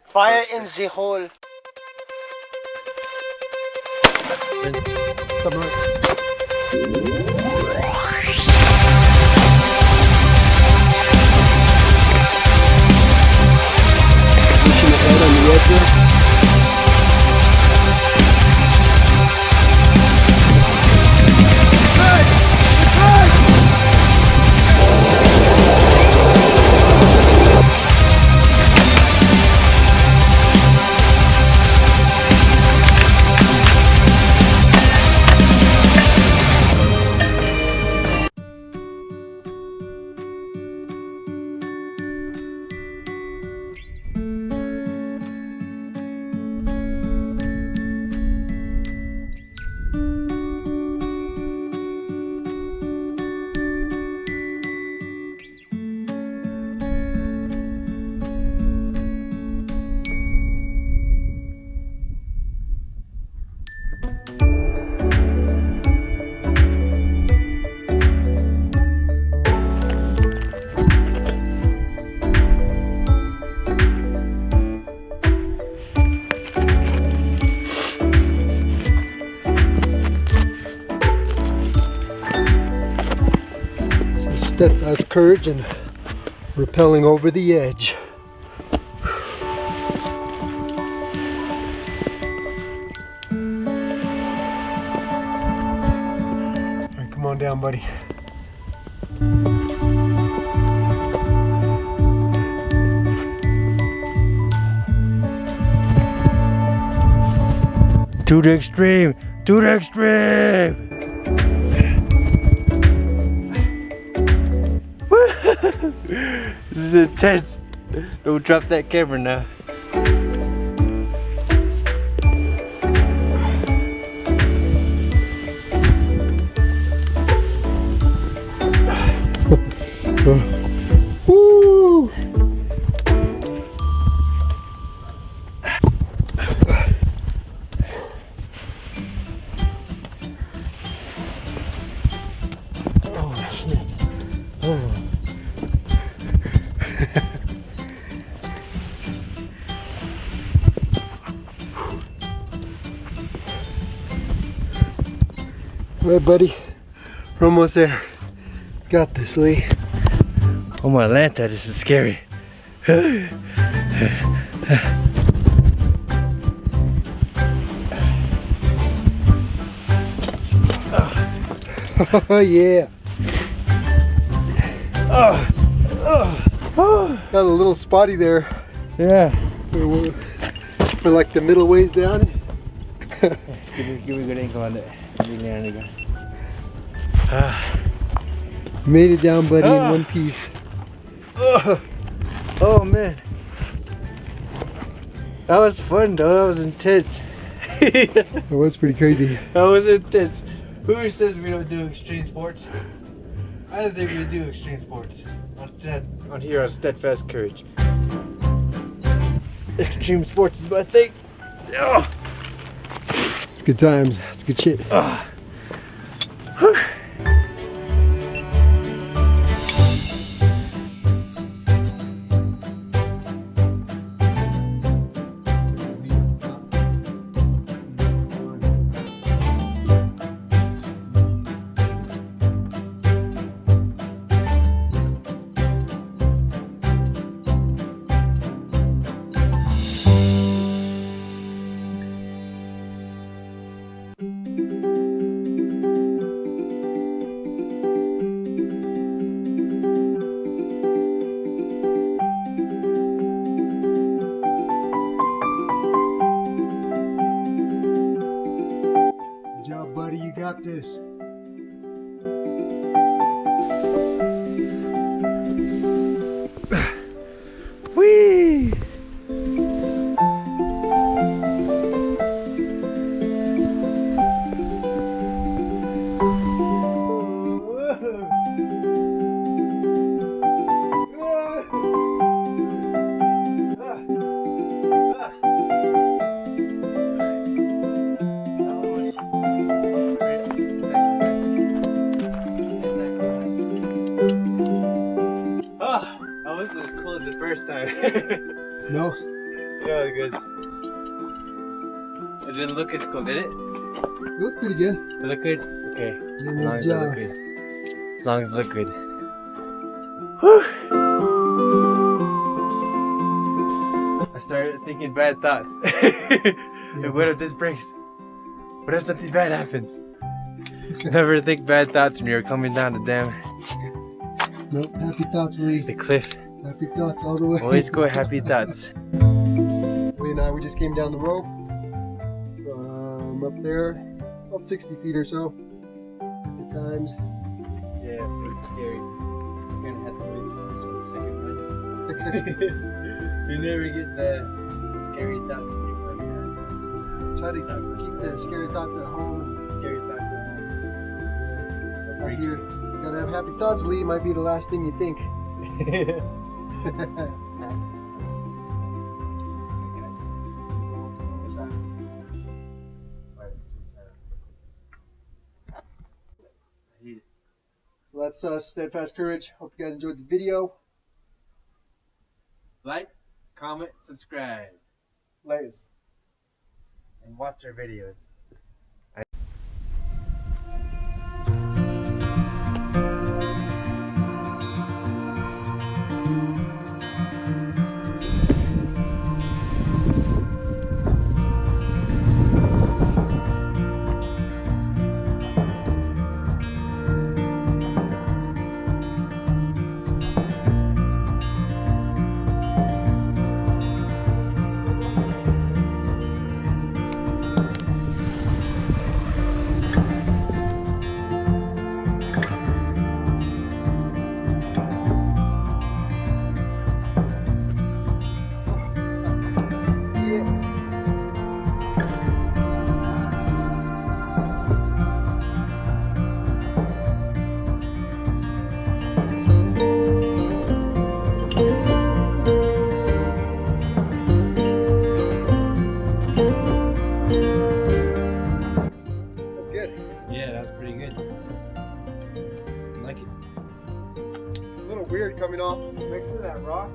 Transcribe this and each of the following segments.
Fire in the hole. Pushing it right on the edge there. Steadfast courage and repelling over the edge. All right, come on down, buddy. To the extreme! To the extreme! This is intense. Don't drop that camera now. Woo! Oh shit. Oh. All right, buddy. We're almost there. Got this, Lee. Oh my Lanta, this is scary. Oh yeah. Got a little spotty there. Yeah. For like the middle ways down. Give me a good angle on it. Made it down, buddy, in one piece. Oh man. That was fun though, that was intense. It was pretty crazy. That was intense. Who says we don't do extreme sports? I think we do extreme sports. On here on Steadfast Courage. Extreme sports is my thing. Oh. It's good times. It's good shit. Good job, buddy. You got this. Whee! Oh, I was as cool as the first time. No, Yeah, it goes. It didn't look as cool, did it? You look pretty good. It look good? Okay. Yeah, As good long as it look job. good. As long as it look good. Whew. I started thinking bad thoughts. And what if this breaks? What if something bad happens? Never think bad thoughts when you're coming down the damn Nope, happy thoughts, Lee. the cliff. Happy thoughts all the way. Always go happy thoughts. Lee and I, we just came down the rope from up there, about 60 feet or so. Good times. Yeah, it's scary. I'm gonna have to witness this on the second run. You never get the scary thoughts when you're playing Try to keep the scary thoughts at home. that. Scary thoughts at Right here, you gotta have happy thoughts, Lee. Might be the last thing you think. home. Guys, what's that? So that's Steadfast Courage. Hope you guys enjoyed the video. Like, comment, subscribe, Latest. and watch our videos. Yeah, that's pretty good. I like it. A little weird coming off next to that rock.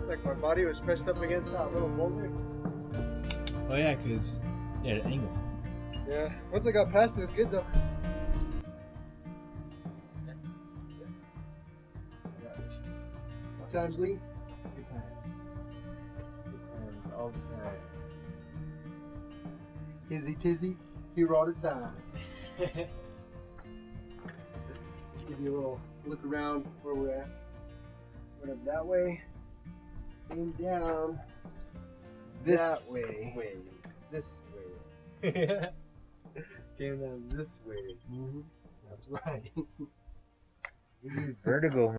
Like my body was pressed up against that little boulder. Oh yeah, cause the angle. Yeah, once I got past it, it was good though. Good times, Lee. Good times. Good times all the time. Hizzy tizzy, here all the time. Just give you a little look around where we're at. Went up that way, came down This that way. This way. Came down this way. That's right. Vertigo.